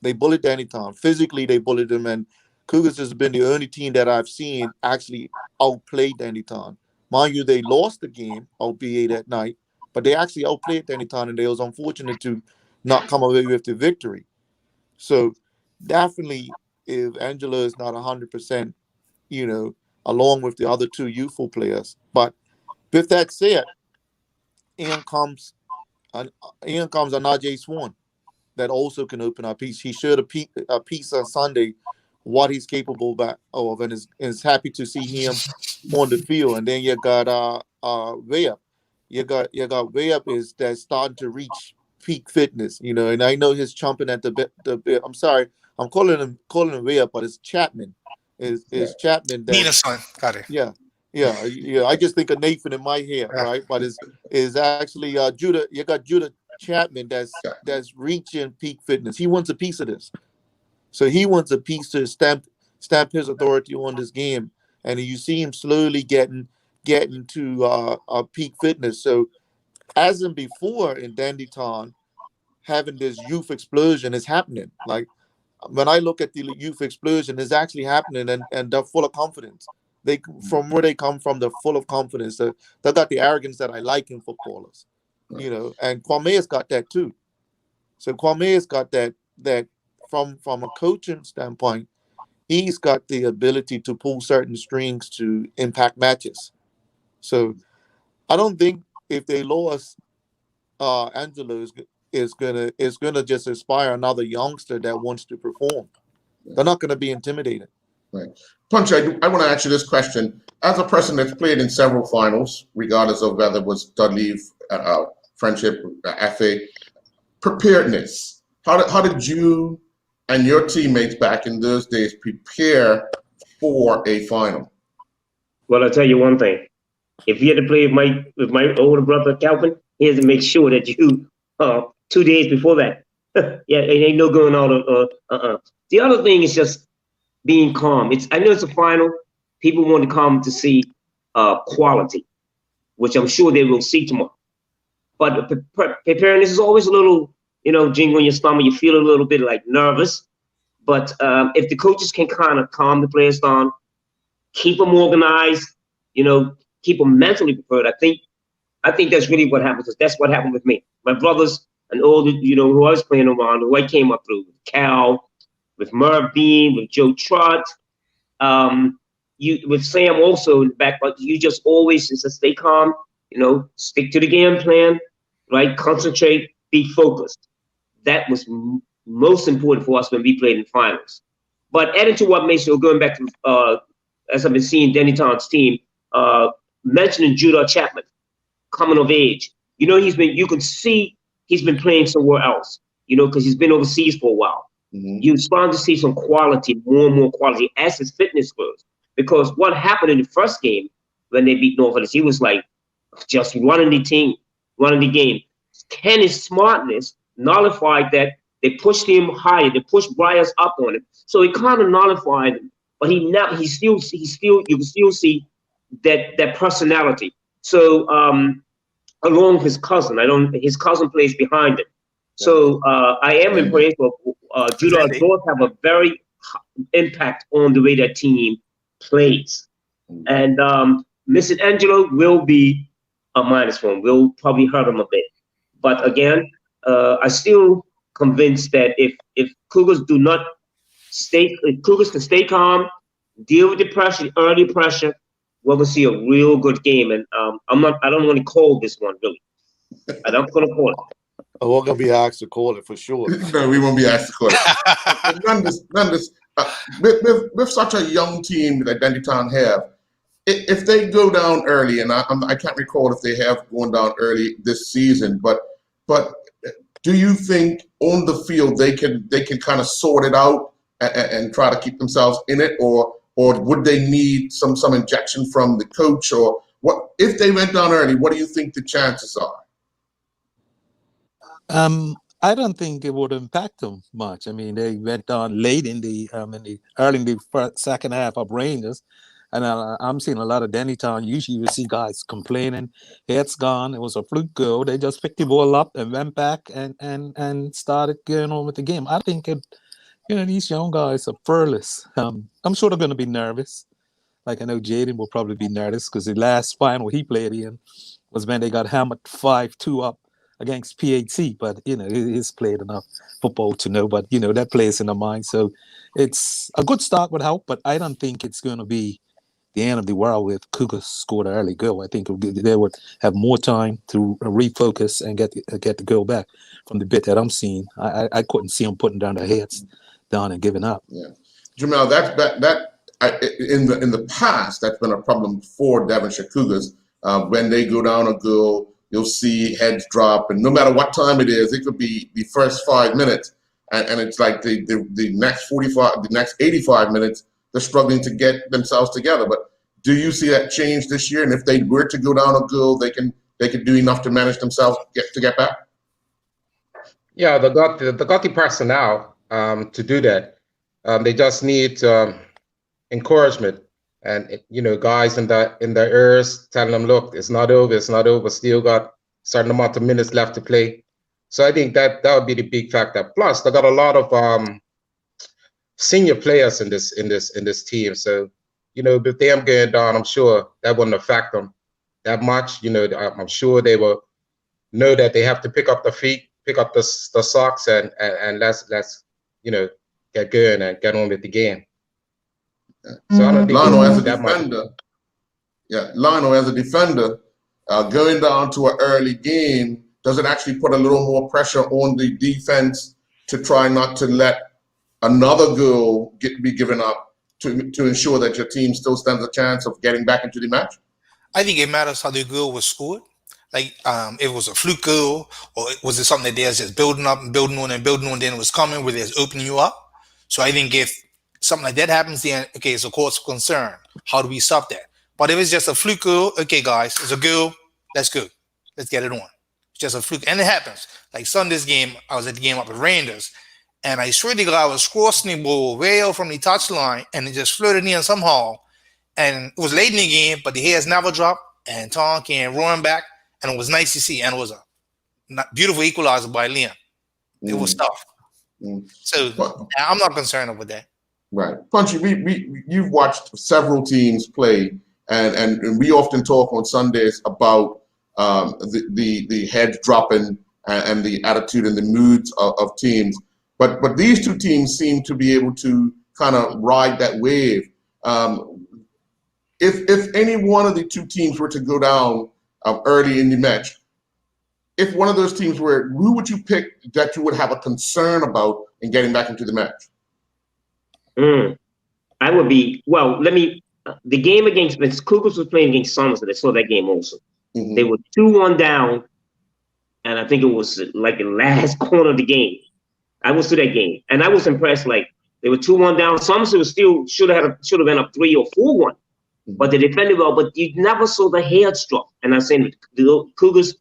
They bullied Dandytown. Physically, they bullied them, and Cougars has been the only team that I've seen actually outplay Dandytown. Mind you, they lost the game, albeit at night, but they actually outplayed Dandytown, and they was unfortunate to not come away with the victory. So definitely, if Angela is not 100%, along with the other two youthful players. But with that said, in comes Anajay Swan. that also can open up. He showed a piece on Sunday what he's capable of, and is happy to see him on the field. And then you got Way Up. You got Way Up that's starting to reach peak fitness, and I know he's chomping at the bit. I'm sorry, I'm calling him Way Up, but it's Chapman. Is Chapman that Nina's son. Got it. Yeah. I just think of Nathan in my head, right? But is actually Judah. You got Judah Chapman that's reaching peak fitness. He wants a piece of this, so he wants a piece to stamp his authority on this game, and you see him slowly getting to peak fitness. So as in before in Dandytown, having this youth explosion is happening. Like when I look at the youth explosion, it's actually happening, and they're full of confidence. From where they come from, they're full of confidence. They got the arrogance that I like in footballers, and Kwame's got that too. So Kwame's got that from a coaching standpoint, he's got the ability to pull certain strings to impact matches. So I don't think if they lost Angelo is gonna just inspire another youngster that wants to perform. They're not gonna be intimidated. Right. Punch, I want to ask you this question. As a person that's played in several finals, regardless of whether it was Dudley, Friendship, FA, preparedness, how did you and your teammates back in those days prepare for a final? Well, I'll tell you one thing. If you had to play with my older brother, Calvin, he has to make sure that you, 2 days before that, yeah, it ain't no going on. The other thing is just being calm. I know it's a final. People want to come to see quality, which I'm sure they will see tomorrow. But preparing, this is always a little, jingle in your stomach. You feel a little bit like nervous. But if the coaches can kind of calm the players down, keep them organized, keep them mentally prepared, I think that's really what happens. That's what happened with me. My brothers and all the, who I was playing around, who I came up through, Cal, with Merv Bean, with Joe Trott, with Sam also in the back, but you just always just stay calm, stick to the game plan, right? Concentrate, be focused. That was most important for us when we played in finals. But adding to what Mason, going back to, as I've been seeing Dandytown's team, mentioning Judah Chapman, coming of age. You can see he's been playing somewhere else, because he's been overseas for a while. Mm-hmm. You're starting to see some quality, more and more quality as his fitness grows. Because what happened in the first game when they beat Norfolk, he was like just running the game. Kenny's smartness nullified that. They pushed him higher. They pushed Bryars up on him. So he kind of nullified him. But you can still see that personality. So along with his cousin, his cousin plays behind him. So I am impressed with Judah does have a very impact on the way that team plays. And Mr. Angelo will be a minus one. We'll probably hurt him a bit. But again, I still convinced that if Cougars can stay calm, deal with the pressure, early pressure, we're gonna see a real good game. And I don't want to call this one really. I'm not gonna call it. Oh, we're gonna be asked to call it for sure. No, we won't be asked to call it. Nonetheless, with such a young team that Dandytown have, if they go down early, and I can't recall if they have gone down early this season, but do you think on the field they can kind of sort it out and try to keep themselves in it, or would they need some injection from the coach, or what if they went down early? What do you think the chances are? I don't think it would impact them much. I mean, they went down late in the second half of Rangers, and I'm seeing a lot of Dandytown. Usually, you see guys complaining, "It's gone. It was a fluke goal." They just picked the ball up and went back and started going on with the game. I think these young guys are fearless. I'm sure they're going to be nervous. Like I know Jaden will probably be nervous because the last final he played in was when they got hammered 5-2 up against PHC, but he's played enough football to know, but that plays in the mind. So it's a good start would help, but I don't think it's going to be the end of the world if Cougars scored an early goal. I think they would have more time to refocus and get the goal back. From the bit that I'm seeing, I couldn't see them putting down their heads down and giving up. Yeah, Jamel, in the past, that's been a problem for Devonshire Cougars. When they go down a goal, you'll see heads drop, and no matter what time it is, it could be the first 5 minutes, and it's like the next 45, the next 85 minutes, they're struggling to get themselves together. But do you see that change this year? And if they were to go down a goal, they can do enough to manage themselves to get back? Yeah, they got the personnel to do that. They just need encouragement, and guys in their ears telling them, look, it's not over, still got a certain amount of minutes left to play. So I think that would be the big factor. Plus, they got a lot of senior players in this team. So with them going down, I'm sure that wouldn't affect them that much. I'm sure they will know that they have to pick up the feet, pick up the socks, and let's get going and get on with the game. So I don't think Lionel, as a defender, going down to an early game, does it actually put a little more pressure on the defense to try not to let another goal be given up to ensure that your team still stands a chance of getting back into the match? I think it matters how the goal was scored. Like, if it was a fluke goal, or was it something that they're just building up and building on, then it was coming where they're opening you up. So I think if something like that happens, then, okay, it's a cause for concern. How do we stop that? But if it's just a fluke goal, okay, guys, it's a goal. Let's go. Let's get it on. It's just a fluke. And it happens. Like Sunday's game, I was at the game up at Rangers, and I swear to God, I was crossing the ball way out from the touchline, and it just floated in somehow. And it was late in the game, but the heads never dropped, and Tom came roaring back, and it was nice to see. And it was a beautiful equalizer by Liam. It was tough. So I'm not concerned with that. Right. Punchy, you've watched several teams play, and we often talk on Sundays about the head dropping and the attitude and the moods of teams. But these two teams seem to be able to kind of ride that wave. If any one of the two teams were to go down early in the match, if one of those teams were, who would you pick that you would have a concern about in getting back into the match? I would be, the game against, when Cougars was playing against Somerset, I saw that game also. Mm-hmm. They were 2-1 down, and I think it was like the last corner of the game. I was to that game, and I was impressed. Like, they were 2-1 down. Somerset was still should have been up 3 or 4-1, but they defended well. But you never saw the heads drop. And I'm saying the Cougars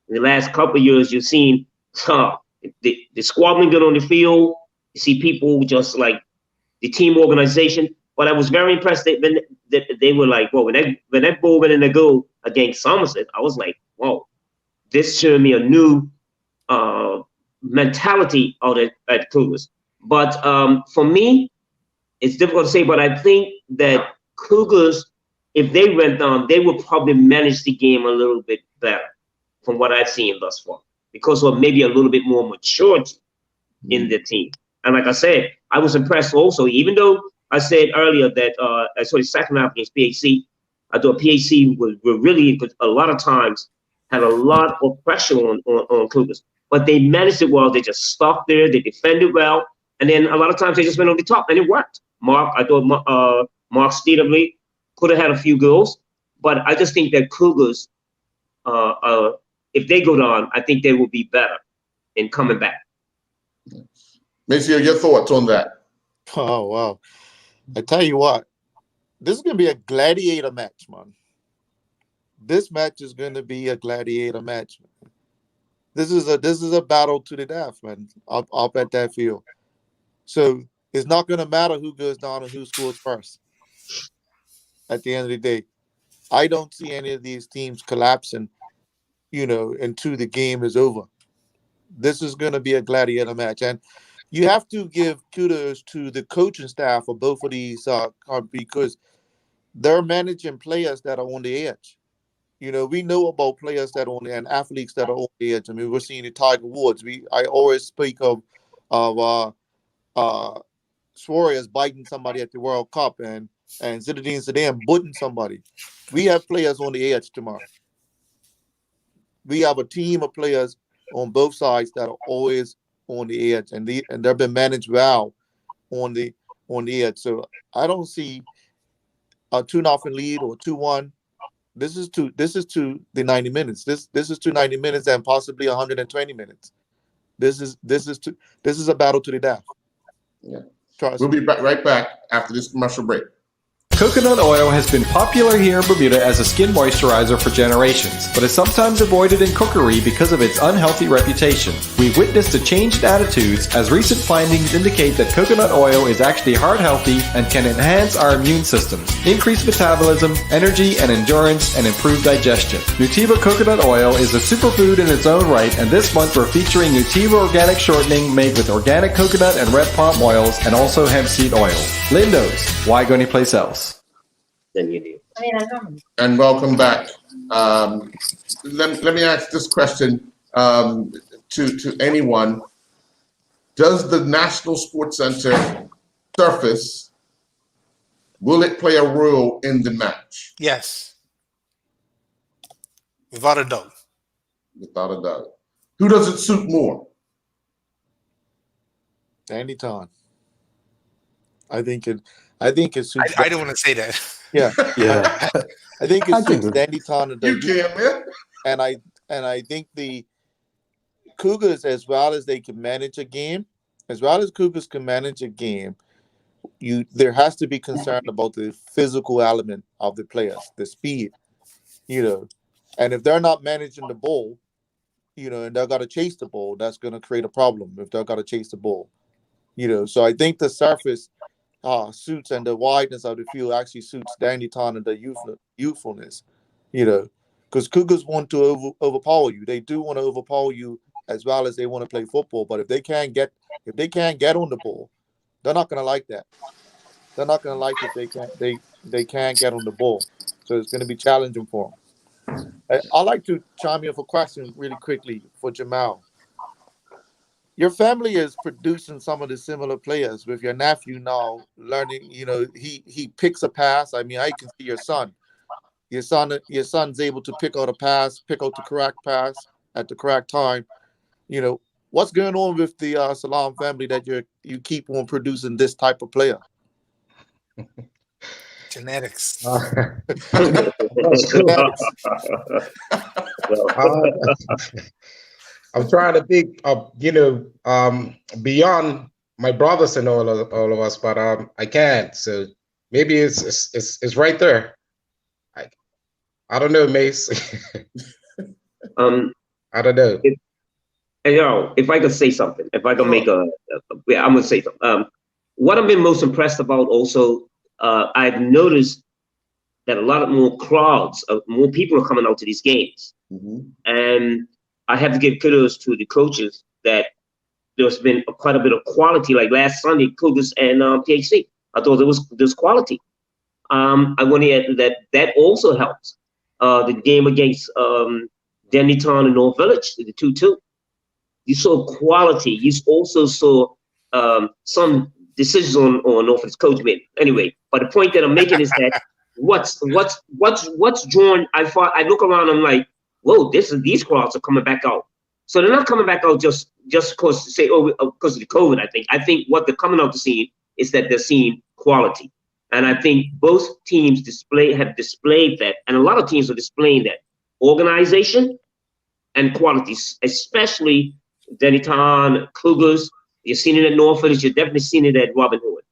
in the last couple of years, you've seen the squabbling good on the field. You see people just like the team organization. But I was very impressed that they were like, well, when that ball went in the goal against Somerset, I was like, whoa, this showed me a new mentality out at Cougars. But for me, it's difficult to say, but I think that Cougars, if they went down, they would probably manage the game a little bit better from what I've seen thus far, because of maybe a little bit more maturity in the team. And like I said, I was impressed also, even though I said earlier that I saw the second half against PHC, I thought PHC were really, a lot of times, had a lot of pressure on Cougars. But they managed it well. They just stuck there. They defended well. And then a lot of times they just went over the top, and it worked. I thought Mark Steedley could have had a few goals. But I just think that Cougars, if they go down, I think they will be better in coming back. Monsieur, your thoughts on that? Oh, wow. I tell you what, this is going to be a gladiator match, man. This match is going to be a gladiator match. This is a battle to the death, man, up at that field. So it's not going to matter who goes down and who scores first. At the end of the day, I don't see any of these teams collapsing, until the game is over. This is going to be a gladiator match, and you have to give kudos to the coaching staff of both of these because they're managing players that are on the edge. We know about players that are and athletes that are on the edge. I mean, we're seeing the Tiger Woods. I always speak of Suarez biting somebody at the World Cup, and and Zinedine Zidane butting somebody. We have players on the edge tomorrow. We have a team of players on both sides that are always on the edge, and they've been managed well on the edge. So I don't see a 2-0 lead or 2-1. This is to the 90 minutes. This is to 90 minutes and possibly 120 minutes. This is a battle to the death. Yeah. We'll be right back after this commercial break. Coconut oil has been popular here in Bermuda as a skin moisturizer for generations, but is sometimes avoided in cookery because of its unhealthy reputation. We've witnessed a change in attitudes as recent findings indicate that coconut oil is actually heart healthy and can enhance our immune systems, increase metabolism, energy and endurance, and improve digestion. Nutiva coconut oil is a superfood in its own right, and this month we're featuring Nutiva organic shortening made with organic coconut and red palm oils and also hemp seed oil. Lindo's, why go anyplace else? And welcome back. Let me ask this question to anyone. Does the National Sports Center surface, will it play a role in the match? Yes. Without a doubt. Without a doubt. Who does it suit more? Danny Ton. I think it suits. I didn't want to say that. Yeah. I think it suits so. Danny Ton. You can, man. And I think the Cougars, as well as they can manage a game, there has to be concern about the physical element of the players, the speed, and if they're not managing the ball, and they've got to chase the ball, that's going to create a problem if they've got to chase the ball, So I think the surface suits and the wideness of the field actually suits Danny Ton and the youthfulness, because Cougars want to overpower you. They do want to overpower you as well as they want to play football. But if they can't get on the ball, they're not going to like that. They're not going to like if they can't get on the ball. So it's going to be challenging for them. I'd like to chime in for a question really quickly for Jamal. Your family is producing some of the similar players with your nephew now learning, he picks a pass. I mean, I can see your son. Your son's able to pick out the correct pass at the correct time. What's going on with the Salam family that you keep on producing this type of player? Genetics. I'm trying to think of, beyond my brothers and all of us, but I can't. So maybe it's right there. I don't know, Mace. I don't know. If I could say something, if I could make I'm gonna say something. What I've been most impressed about also, I've noticed that a lot of more crowds, more people are coming out to these games, and I have to give kudos to the coaches that there's been quite a bit of quality. Like last Sunday, Cougars and PHC, I thought there's quality. I want to add that also helps. The game against Danny Ton and North Village, the 2-2. You saw quality. You also saw some decisions on Norfolk's coach made. Anyway, but the point that I'm making is that what's drawn. I look around. I'm like, whoa, these crowds are coming back out. So they're not coming back out just because to say, because of the COVID. I think what they're coming out to see is that they're seeing quality, and I think both teams have displayed that, and a lot of teams are displaying that organization and qualities, especially Danny Ton, Cougars. You've seen it at North Village. You've definitely seen it at Robin Hood.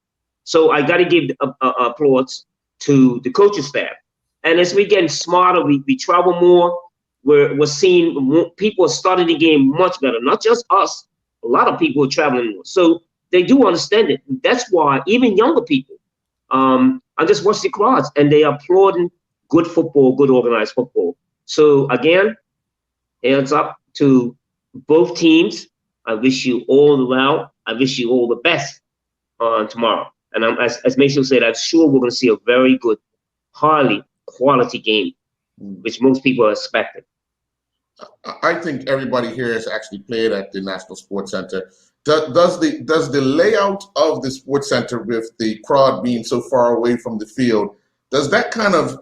So I got to give applause to the coaching staff. And as we're getting smarter, we travel more. We're seeing more, people are starting the game much better. Not just us. A lot of people are traveling more. So they do understand it. That's why even younger people, I just watch the crowds and they are applauding good football, good organized football. So again, hands up to both teams. I wish you all well. I wish you all the best on tomorrow. And as Mason said, I'm sure we're going to see a very good, highly quality game, which most people are expecting. I think everybody here has actually played at the National Sports Center. does the layout of the sports center with the crowd being so far away from the field, does that kind of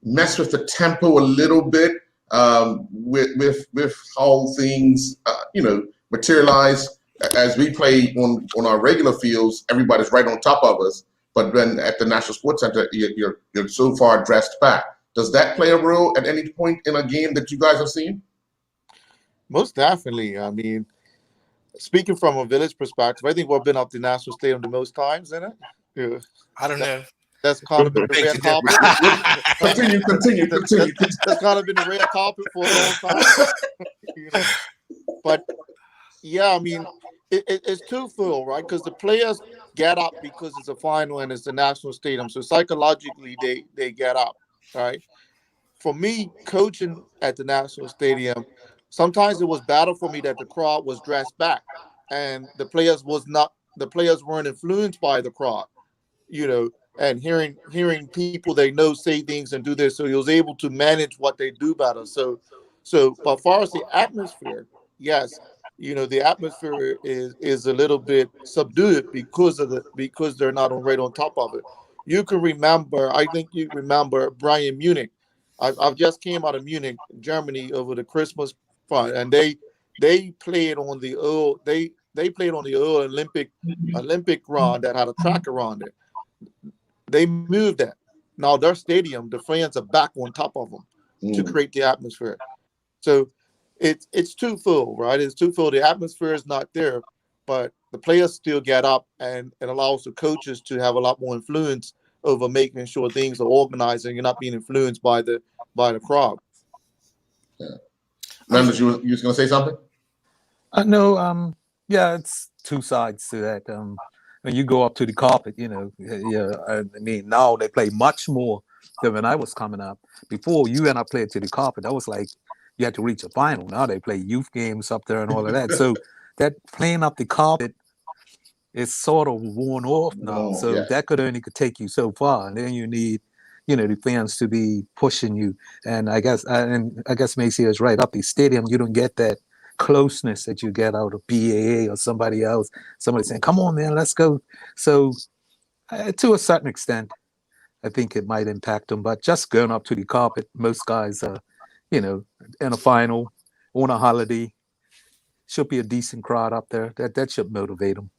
mess with the tempo a little bit with how things materialize? As we play on our regular fields, everybody's right on top of us, but then at the National Sports Center, you're so far dressed back. Does that play a role at any point in a game that you guys have seen? Most definitely. I mean, speaking from a Village perspective, I think we've been up to National Stadium the most times, isn't it? Yeah. I don't know. That's kind of been the red carpet. Continue. That's kind of been the red carpet for a long time. But yeah, I mean, it's twofold, right? Because the players get up because it's a final and it's the National Stadium, so psychologically they get up, right? For me, coaching at the National Stadium, sometimes it was better for me that the crowd was dressed back and the players weren't influenced by the crowd, and hearing people they know say things and do this, so he was able to manage what they do better. So but as far as the atmosphere, yes, the atmosphere is a little bit subdued because they're not right on top of it. You can remember, I think you remember Bayern Munich. I've just came out of Munich, Germany, over the Christmas fun, and they played on the old Olympic run that had a track around it. They moved that. Now their stadium, the fans are back on top of them to create the atmosphere. So it's twofold, right? It's twofold. The atmosphere is not there, but the players still get up, and it allows the coaches to have a lot more influence over making sure things are organized and you're not being influenced by the crowd. Yeah. Members, you was going to say something? No. Yeah, it's two sides to that. When you go up to the carpet, I mean, now they play much more than when I was coming up. Before, you and I played to the carpet, that was like you had to reach a final. Now they play youth games up there and all of that. So that playing up the carpet is sort of worn off now. That could take you so far, and then you need, the fans to be pushing you. And I guess Macy is right. Up the stadium, you don't get that closeness that you get out of BAA or somebody else. Somebody saying, "Come on, man, let's go." So, to a certain extent, I think it might impact them. But just going up to the carpet, most guys are, in a final, on a holiday, should be a decent crowd up there. That should motivate them.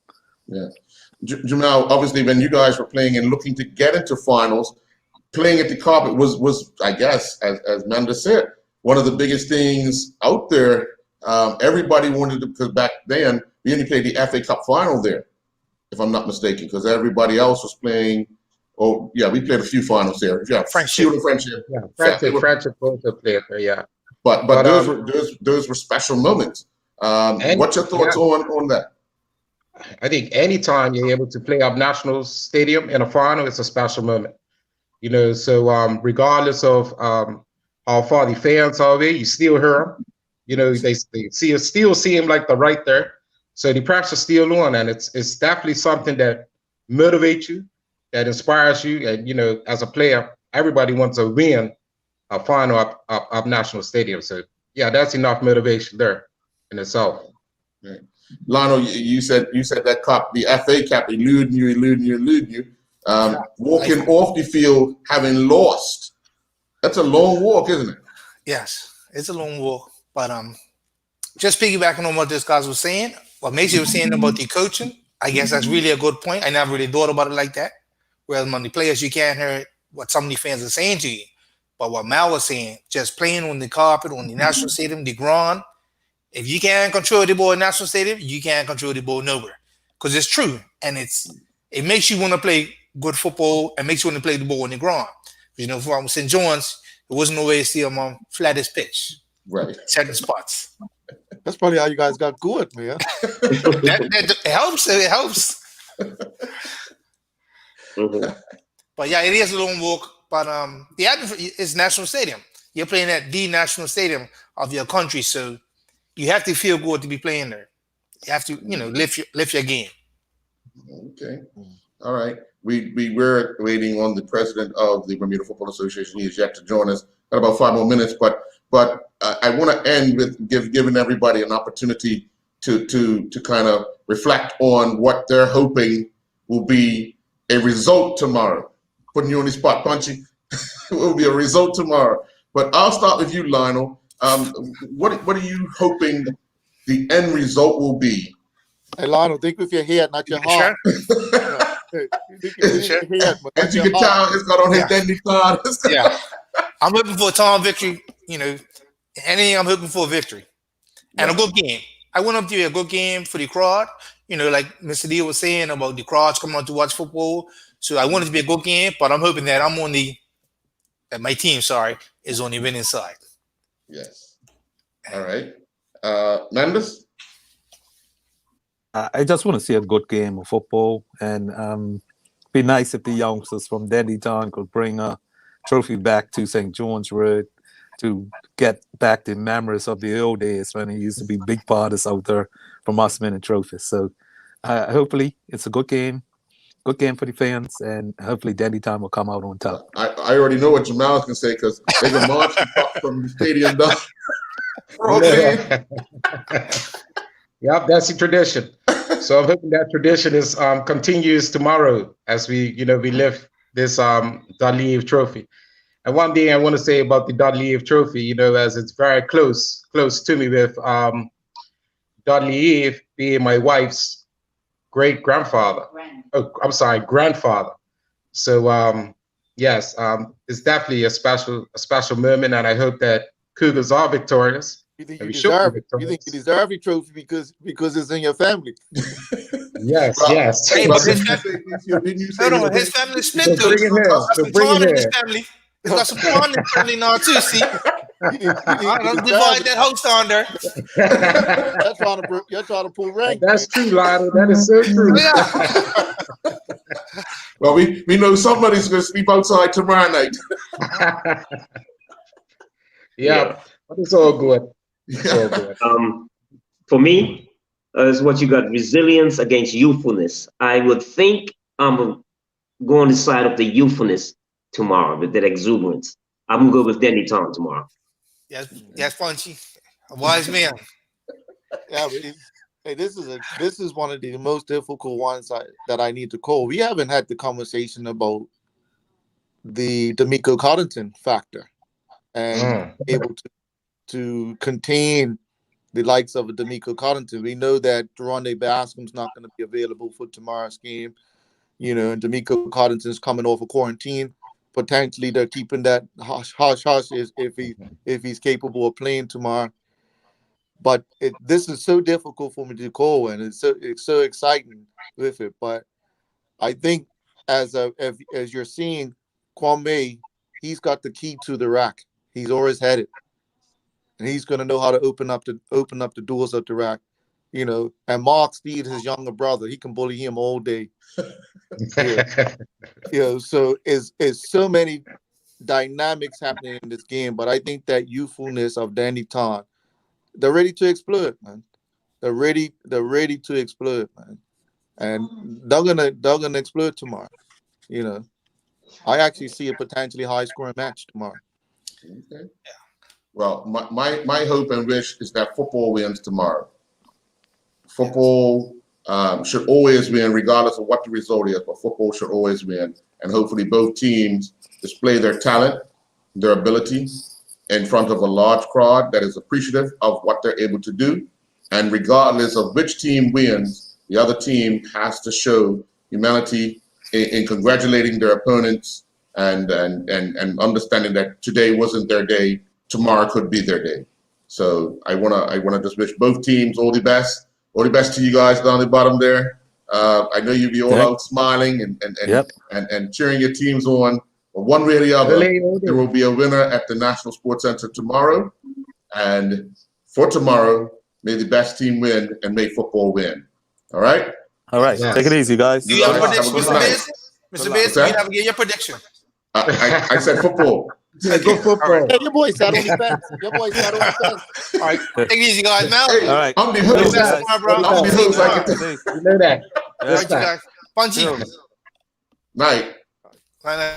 Yeah, Jamal. Obviously, when you guys were playing and looking to get into finals, playing at the carpet was I guess, as Manda said, one of the biggest things out there. Everybody wanted to, because back then we only played the FA Cup final there, if I'm not mistaken, because everybody else was playing. Oh yeah, we played a few finals there. Yeah, Friendship. Yeah, Friendship also played there. Yeah, but those were special moments. What's your thoughts on that? I think anytime you're able to play up National Stadium in a final, it's a special moment. So regardless of how far the fans are away, you still hear them. They still see him like they're right there. So the pressure's still on, and it's definitely something that motivates you, that inspires you. And as a player, everybody wants to win a final up National Stadium. So yeah, that's enough motivation there in itself. Right. Lionel, you said that cup, the FA Cup, eluding you. Walking off the field having lost. That's a long walk, isn't it? Yes, it's a long walk. But just piggybacking on what this guy was saying, what Macy was saying about the coaching, I guess that's really a good point. I never really thought about it like that. Whereas among the players, you can't hear what some of the fans are saying to you. But what Mal was saying, just playing on the carpet, on the National Stadium, the ground, if you can't control the ball in National Stadium, you can't control the ball nowhere. Because it's true. And it makes you want to play good football and makes you want to play the ball on the ground. From St. John's, there wasn't no way to see them on flattest pitch. Right. Certain spots. That's probably how you guys got good, man. It helps. It helps. But yeah, it is a long walk. But the atmosphere is National Stadium. You're playing at the National Stadium of your country, so you have to feel good to be playing there. You have to, lift your game. Okay. All right. We were waiting on the president of the Bermuda Football Association. He is yet to join us. Got about 5 more minutes, but I want to end with giving everybody an opportunity to kind of reflect on what they're hoping will be a result tomorrow. Putting you on the spot, Punchy. It will be a result tomorrow. But I'll start with you, Lionel. What are you hoping the end result will be? Hey, Lionel, think with your head, not your heart. As you can tell, it's got on his dandy card. Yeah. I'm hoping for a Tom victory, I'm hoping for a victory. And a good game. I want them to be a good game for the crowd. Like Mr. D was saying about the crowds coming out to watch football. So I want it to be a good game, but I'm hoping that my team, is on the winning side. Yes. All right. Mendes? I just want to see a good game of football, and be nice if the youngsters from Dendytown could bring a trophy back to St. John's Road to get back the memories of the old days when it used to be big parties out there from us winning trophies. So hopefully it's a good game for the fans, and hopefully Dendytown will come out on top. I already know what Jamal's going to say because they can march from the stadium down. Yep, that's the tradition. So I'm hoping that tradition is continues tomorrow as we lift this Dudley Eve Trophy. And one thing I want to say about the Dudley Eve Trophy, as it's very close to me with Dudley Eve being my wife's grandfather. So yes, it's definitely a special moment, and I hope that Cougars are victorious. You think you deserve it? You think you deserve your trophy because it's in your family? Yes, yes. Hey, but his family split too. His family. He's got some fun in the family now too. See, don't divide that host under. You're trying to pull rank. That's true, Lionel. That is so true. Yeah. Well, we know somebody's going to sleep outside tomorrow night. Yeah, but it's all good. For me, is what you got: resilience against youthfulness. I would think I'm going on the side of the youthfulness tomorrow with that exuberance. I'm gonna go with Dendytown tomorrow. Yes, Punchy, a wise man. Yeah, but this is one of the most difficult ones that I need to call. We haven't had the conversation about the D'Amico Coddington factor and able to contain the likes of a D'Amico Coddington. We know that Deronde Bascom's not going to be available for tomorrow's game, and D'Amico Coddington's coming off a quarantine. Potentially, they're keeping that hush if he's capable of playing tomorrow. But this is so difficult for me to call, and it's so exciting with it. But I think as you're seeing, Kwame, he's got the key to the rack. He's always had it. And he's going to know how to open up the doors of the rack, And Mark Steed, his younger brother, he can bully him all day. So it's so many dynamics happening in this game. But I think that youthfulness of Dendytown, they're ready to explode, man. They're ready to explode, man. And they're gonna explode tomorrow. I actually see a potentially high scoring match tomorrow. Okay. Well, my hope and wish is that football wins tomorrow. Football should always win, regardless of what the result is, but football should always win. And hopefully both teams display their talent, their ability in front of a large crowd that is appreciative of what they're able to do. And regardless of which team wins, the other team has to show humanity in congratulating their opponents and understanding that today wasn't their day. Tomorrow could be their day. So I wanna just wish both teams all the best. All the best to you guys down the bottom there. I know you'll be all out smiling and cheering your teams on. But one way or the other, there will be a winner at the National Sports Center tomorrow. And for tomorrow, may the best team win and may football win. All right? All right. Yes. Take it easy, guys. Do you have a prediction, Mr. Biz? Mr. Biz, you have to get your prediction. I said football. Go football. Hey, your boy sat on the fence. All right. Take it easy, guys. Now, hey, all right. I'm the host. I'm the host. You know that. All right, you guys. Punchy. Night. Night.